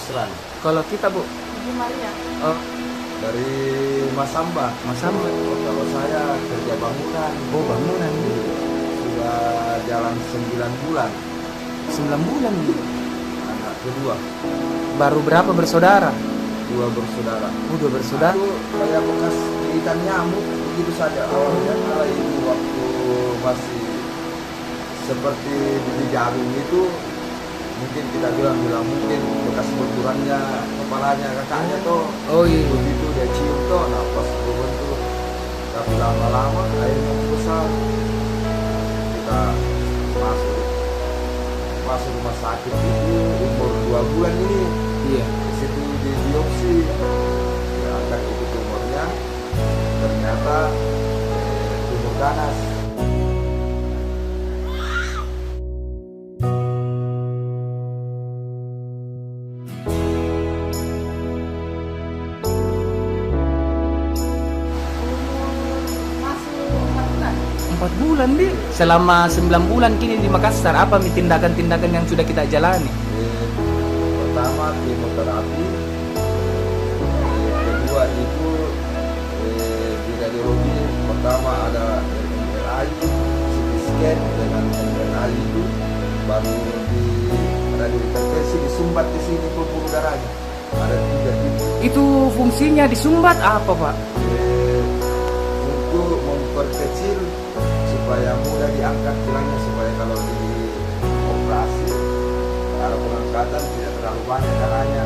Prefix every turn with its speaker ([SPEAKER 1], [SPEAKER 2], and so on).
[SPEAKER 1] Yusran.
[SPEAKER 2] Kalau kita Bu?
[SPEAKER 3] Ibu Maria.
[SPEAKER 2] Oh,
[SPEAKER 1] Dari Masamba.
[SPEAKER 2] Masamba.
[SPEAKER 1] Kalau saya kerja bangunan.
[SPEAKER 2] Oh, bangunan.
[SPEAKER 1] Sudah jalan 9 bulan.
[SPEAKER 2] 9 bulan.
[SPEAKER 1] Anak kedua.
[SPEAKER 2] Baru berapa bersaudara?
[SPEAKER 1] 2 bersaudara.
[SPEAKER 2] Udah bersaudara.
[SPEAKER 1] Aku kayak bekas gigitan nyamuk begitu saja awalnya, karena itu waktu masih seperti biji jagung itu, mungkin kita bilang mungkin bekas benturannya kepalanya kakaknya tuh.
[SPEAKER 2] Oh iya.
[SPEAKER 1] Begitu dia cium tuh, nah pas berbentur, tapi lama-lama akhirnya besar. Kita masuk rumah sakit itu umur 2 bulan ini.
[SPEAKER 2] Iya.
[SPEAKER 1] Di situ di biopsi, ya angkat itu tumornya, ternyata tumor ganas.
[SPEAKER 3] Masuk 4 bulan.
[SPEAKER 2] 4 bulan nih. Selama 9 bulan kini di Makassar, apa tindakan-tindakan yang sudah kita jalani?
[SPEAKER 1] Pertama kemoterapi, kedua itu di radiologi. Pertama ada MRI, CT scan dengan MRI itu, baru di radiointervensi disumbat di sini pembuluh darahnya. Ada 3 titik.
[SPEAKER 2] Itu fungsinya disumbat apa Pak?
[SPEAKER 1] Untuk memperkecil supaya mudah diangkat tulangnya, supaya kalau di operasi ada pengangkatan tidak terlalu banyak darahnya.